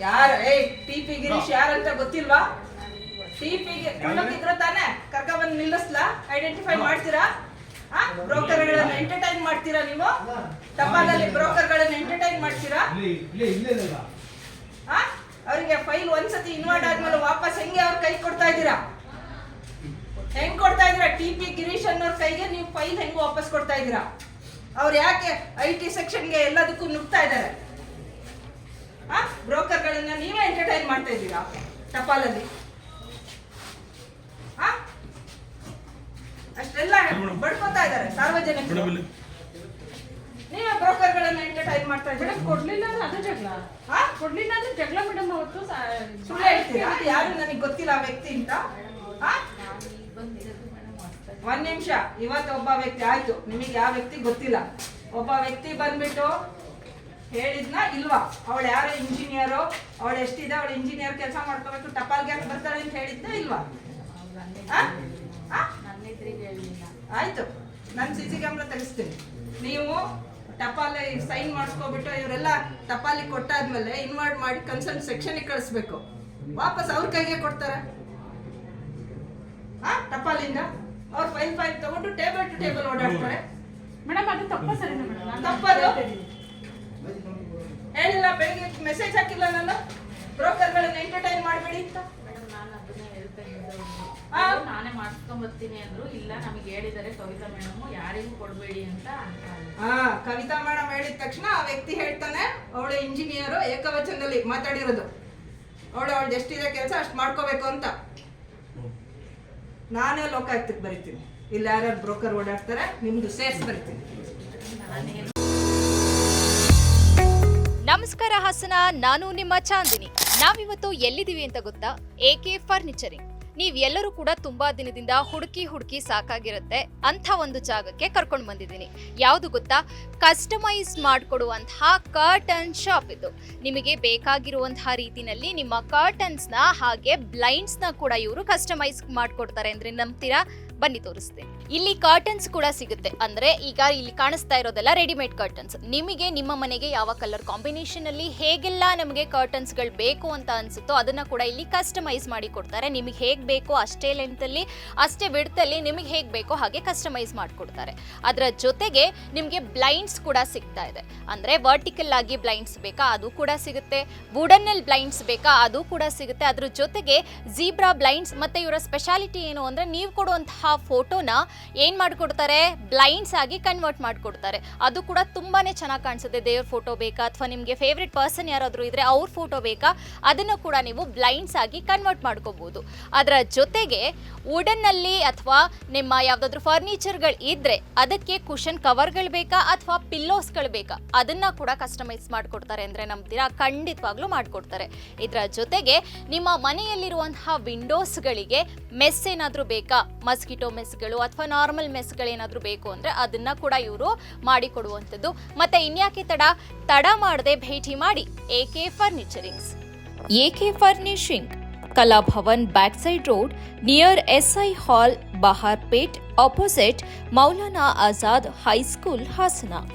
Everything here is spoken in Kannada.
ಯಾರ ಟಿ.ಪಿ. ಗಿರೀಶ್ ಯಾರಂತ ಗೊತ್ತಿಲ್ವಾ? ಟಿ.ಪಿ.ಗೆ ಇದ್ರ ತಾನೆ ಕರ್ಕ ಬಂದು ನಿಲ್ಲಿಸ್ಲಾ? ಐಡೆಂಟಿಫೈ ಮಾಡ್ತೀರಾ? ಬ್ರೋಕರ್ಗಳನ್ನ ಎಂಟರ್ಟೈನ್ ಮಾಡ್ತೀರಾ ನೀವು? ಟಪಾಲಲ್ಲಿ ಬ್ರೋಕರ್ಗಳನ್ನ ಎಂಟರ್ಟೈನ್ ಮಾಡ್ತೀರಾ? ಅವರಿಗೆ ಫೈಲ್ ಒಂದ್ಸತಿ ಇನ್ವರ್ಟ್ ಆದ್ಮೇಲೆ ವಾಪಸ್ ಹೆಂಗೆ ಅವ್ರ ಕೈ ಕೊಡ್ತಾ ಇದ್ದೀರಾ? ಹೆಂಗ್ ಕೊಡ್ತಾ ಇದ್ದೀರಾ? ಟಿ.ಪಿ. ಗಿರೀಶ್ ಅನ್ನೋರ್ ಕೈಗೆ ನೀವು ಫೈಲ್ ಹೆಂಗ್ ವಾಪಸ್ ಕೊಡ್ತಾ ಇದ್ದೀರಾ? ಅವ್ರು ಯಾಕೆ ಐಟಿ ಸೆಕ್ಷನ್ಗೆ ಎಲ್ಲದಕ್ಕೂ ನುಗ್ತಾ ಇದ್ದಾರೆ? ಬ್ರೋಕರ್ಗಳನ್ನ ನೀವೇ ಎಂಟರ್ಟೈನ್ ಮಾಡ್ತಾ ಇದ್ದೀರಾ ಟಪಾಲಲ್ಲಿ. ಅಷ್ಟೆಲ್ಲ ಬಡ್ಕೊತಾ ಇದ್ದಾರೆ ಸಾರ್ವಜನಿಕರು. ನೀವೇ ಬ್ರೋಕರ್ಗಳನ್ನ ಎಂಟರ್ಟೈನ್ ಮಾಡ್ತಾ ಇದ್ದೀರಾ. ಕೊಡ್ಲಿಲ್ಲ ಅಂದ್ರೆ ಅದು ಜಗಳ. ಕೊಡ್ಲಿಲ್ಲ ಅಂದ್ರೆ ಜಗಳ ಮೇಡಮ್. ಅವತ್ತು ಸುಳ್ಳು ಹೇಳ್ತೀರಾ? ಯಾರು ನನಗೆ ಗೊತ್ತಿಲ್ಲ ಆ ವ್ಯಕ್ತಿ ಅಂತ. ಒಂದ್ ನಿಮಿಷ. ಇವತ್ತು ಒಬ್ಬ ವ್ಯಕ್ತಿ ಆಯ್ತು, ನಿಮಗೆ ಯಾವ ವ್ಯಕ್ತಿ ಗೊತ್ತಿಲ್ಲ. ಒಬ್ಬ ವ್ಯಕ್ತಿ ಬಂದ್ಬಿಟ್ಟು ಹೇಳಿದ್ನ ಇಲ್ವಾ? ಅವಳು ಯಾರೋ ಇಂಜಿನಿಯರು, ಅವಳು ಎಷ್ಟಿದೆ, ಅವಳು ಇಂಜಿನಿಯರ್ ಕೆಲಸ ಮಾಡ್ಕೋಬೇಕು, ಟಪಾಲ್ಗೆ ಯಾಕೆ ಬರ್ತಾಳೆ ಅಂತ ಹೇಳಿದ್ನ ಇಲ್ವಾ? ಆಯ್ತು, ನಾನು ಸಿ.ಸಿ ಕ್ಯಾಮ್ರಾ ತೆಗಿಸ್ತೀನಿ. ನೀವು ಟಪಾಲಿ ಸೈನ್ ಮಾಡಿಸ್ಕೊಬಿಟ್ಟು ಇವರೆಲ್ಲ ಟಪಾಲಿ ಕೊಟ್ಟಾದ್ಮೇಲೆ ಇನ್ವರ್ಟ್ ಮಾಡಿ ಕನ್ಸರ್ನ್ ಸೆಕ್ಷನ್ಗೆ ಕಳಿಸ್ಬೇಕು. ವಾಪಸ್ ಅವ್ರ ಕೈಗೆ ಕೊಡ್ತಾರೆ ಟಪಾಲಿಂದ. ಅವ್ರ ಫೈಲ್ ತಗೊಂಡು ಟೇಬಲ್ ಟು ಟೇಬಲ್ ಓಡಾಡ್ತಾರೆ. ಮೇಡಮ್ ಅದು ತಪ್ಪ ಸರಿನಾ ಮೇಡಮ್? ತಪ್ಪದು ಹೇಳಿಲ್ಲ. ಬೆಳಿಗ್ಗೆ ಮೆಸೇಜ್ ಹಾಕಿಲ್ಲ ನಾನು ಬ್ರೋಕರ್ಗಳನ್ನ ಎಂಟರ್ಟೈನ್ ಮಾಡಬೇಡಿ ಅಂತ. ನಾನೇ ಮಾಡ್ಸ್ಕೊಂಡ್ ಬರ್ತೀನಿ ಅಂದ್ರು. ಇಲ್ಲ ನಮಗೆ ಹೇಳಿದ್ದಾರೆ ಕವಿತಾ ಮೇಡಮ್ ಯಾರಿಗೂ ಕೊಡ್ಬೇಡಿ ಅಂತ. ಕವಿತಾ ಮೇಡಮ್ ಹೇಳಿದ ತಕ್ಷಣ ಆ ವ್ಯಕ್ತಿ ಹೇಳ್ತಾನೆ ಅವಳು ಇಂಜಿನಿಯರ್ ಏಕವಚನದಲ್ಲಿ ಮಾತಾಡಿರೋದು. ಅವಳು ಎಷ್ಟಿದೆ ಕೆಲಸ ಅಷ್ಟು ಮಾಡ್ಕೋಬೇಕು ಅಂತ. ನಾನೇ ಲೋಕಾಯುಕ್ತಕ್ಕೆ ಬರೀತೀನಿ. ಇಲ್ಲಿ ಯಾರ್ಯಾರು ಬ್ರೋಕರ್ ಓಡಾಡ್ತಾರೆ ನಿಮ್ದು ಸೇರ್ಸ್ ಬರೀತೀನಿ. ನಮಸ್ಕಾರ ಹಾಸನ, ನಾನು ನಿಮ್ಮ ಚಾಂದಿನಿ. ನಾವಿವತ್ತು ಎಲ್ಲಿದ್ದೀವಿ ಅಂತ ಗೊತ್ತಾ? ಎಕೆ ಫರ್ನಿಚರಿಂಗ್. ನೀವೆಲ್ಲರೂ ಕೂಡ ತುಂಬಾ ದಿನದಿಂದ ಹುಡುಕಿ ಸಾಕಾಗಿರುತ್ತೆ ಅಂತ ಒಂದು ಜಾಗಕ್ಕೆ ಕರ್ಕೊಂಡು ಬಂದಿದ್ದೀನಿ. ಯಾವುದು ಗೊತ್ತಾ? ಕಸ್ಟಮೈಸ್ ಮಾಡಿಕೊಡುವಂತಹ ಕರ್ಟನ್ ಶಾಪ್ ಇದು. ನಿಮಗೆ ಬೇಕಾಗಿರುವಂತಹ ರೀತಿಯಲ್ಲಿ ನಿಮ್ಮ ಕರ್ಟನ್ಸ್ನ ಹಾಗೆ ಬ್ಲೈಂಡ್ಸ್ನ ಕೂಡ ಇವರು ಕಸ್ಟಮೈಸ್ ಮಾಡಿಕೊಡ್ತಾರೆ ಅಂದ್ರೆ ನಂಬ್ತೀರಾ? ಬನ್ನಿ ತೋರಿಸ್ತೀನಿ. ಇಲ್ಲಿ ಕರ್ಟನ್ಸ್ ಕೂಡ ಸಿಗುತ್ತೆ. ಅಂದ್ರೆ ಈಗ ಇಲ್ಲಿ ಕಾಣಿಸ್ತಾ ಇರೋದೆಲ್ಲ ರೆಡಿಮೇಡ್ ಕರ್ಟನ್ಸ್. ನಿಮಗೆ ನಿಮ್ಮ ಮನೆಗೆ ಯಾವ ಕಲರ್ ಕಾಂಬಿನೇಷನ್ ಅಲ್ಲಿ ಹೇಗೆಲ್ಲ ನಮಗೆ ಕರ್ಟನ್ಸ್ ಗಳು ಬೇಕು ಅಂತ ಅನ್ಸುತ್ತೋ ಅದನ್ನ ಕೂಡ ಇಲ್ಲಿ ಕಸ್ಟಮೈಸ್ ಮಾಡಿ ಕೊಡ್ತಾರೆ. ನಿಮಗೆ ಹೇಗ್ ಬೇಕೋ ಅಷ್ಟೇ ಲೆಂತ್ ಅಲ್ಲಿ ಅಷ್ಟೇ ವಿಡ್ತ್ ಅಲ್ಲಿ ನಿಮಗೆ ಹೇಗ್ ಬೇಕೋ ಹಾಗೆ ಕಸ್ಟಮೈಸ್ ಮಾಡಿಕೊಡ್ತಾರೆ. ಅದರ ಜೊತೆಗೆ ನಿಮಗೆ ಬ್ಲೈಂಡ್ಸ್ ಕೂಡ ಸಿಗ್ತಾ ಇದೆ. ಅಂದ್ರೆ ವರ್ಟಿಕಲ್ ಆಗಿ ಬ್ಲೈಂಡ್ಸ್ ಬೇಕಾ ಅದು ಕೂಡ ಸಿಗುತ್ತೆ, ವುಡನ್ ಅಲ್ಲಿ ಬ್ಲೈಂಡ್ಸ್ ಬೇಕಾ ಅದು ಕೂಡ ಸಿಗುತ್ತೆ. ಅದ್ರ ಜೊತೆಗೆ ಜೀಬ್ರಾ ಬ್ಲೈಂಡ್ಸ್. ಮತ್ತೆ ಇವರ ಸ್ಪೆಷಾಲಿಟಿ ಏನು ಅಂದ್ರೆ ನೀವು ಕೊಡುವಂತಹ ಫೋಟೋನ ಏನ್ ಮಾಡ್ಕೊಡ್ತಾರೆ, ಬ್ಲೈಂಡ್ಸ್ ಆಗಿ ಕನ್ವರ್ಟ್ ಮಾಡ್ಕೊಡ್ತಾರೆ. ಅದು ಕೂಡ ತುಂಬಾನೇ ಚೆನ್ನಾಗಿ ಕಾಣಿಸುತ್ತೆ. ದೇವ್ರ ಫೋಟೋ ಬೇಕಾ ಅಥವಾ ನಿಮ್ಗೆ ಫೇವ್ರೆಟ್ ಪರ್ಸನ್ ಯಾರಾದ್ರೂ ಇದ್ರೆ ಅವ್ರ ಫೋಟೋ ಬೇಕಾ ಅದನ್ನು ಕೂಡ ನೀವು ಬ್ಲೈಂಡ್ಸ್ ಆಗಿ ಕನ್ವರ್ಟ್ ಮಾಡ್ಕೋಬಹುದು. ಅದರ ಜೊತೆಗೆ ವುಡನ್ ಅಲ್ಲಿ ಅಥವಾ ನಿಮ್ಮ ಯಾವ್ದಾದ್ರು ಫರ್ನಿಚರ್ಗಳು ಇದ್ರೆ ಅದಕ್ಕೆ ಕುಷನ್ ಕವರ್ಗಳು ಬೇಕಾ ಅಥವಾ ಪಿಲ್ಲೋಸ್ಗಳು ಬೇಕಾ ಅದನ್ನ ಕೂಡ ಕಸ್ಟಮೈಸ್ ಮಾಡ್ಕೊಡ್ತಾರೆ. ಅಂದ್ರೆ ನಂಬ್ತೀರಾ? ಖಂಡಿತವಾಗ್ಲೂ ಮಾಡ್ಕೊಡ್ತಾರೆ. ಇದರ ಜೊತೆಗೆ ನಿಮ್ಮ ಮನೆಯಲ್ಲಿರುವಂತಹ ವಿಂಡೋಸ್ಗಳಿಗೆ ಮೆಸ್ ಏನಾದ್ರೂ ಬೇಕಾ, ಮಸ್ಕಿಟೋ ಮೆಸ್ಗಳು ಅಥವಾ ನಾರ್ಮಲ್ ಮೆಸ್ಗಳೇನಾದ್ರೂ ಬೇಕು ಅಂದ್ರೆ ಅದನ್ನ ಕೂಡ ಇವರು ಮಾಡಿಕೊಡುವಂಥದ್ದು. ಮತ್ತೆ ಇನ್ಯಾಕೆ ತಡ ಮಾಡದೆ ಭೇಟಿ ಮಾಡಿ AK furnishings. AK furnishing, Kalabhavan back side road, near SI hall, Baharpet, opposite Maulana Azad high school, Hassan.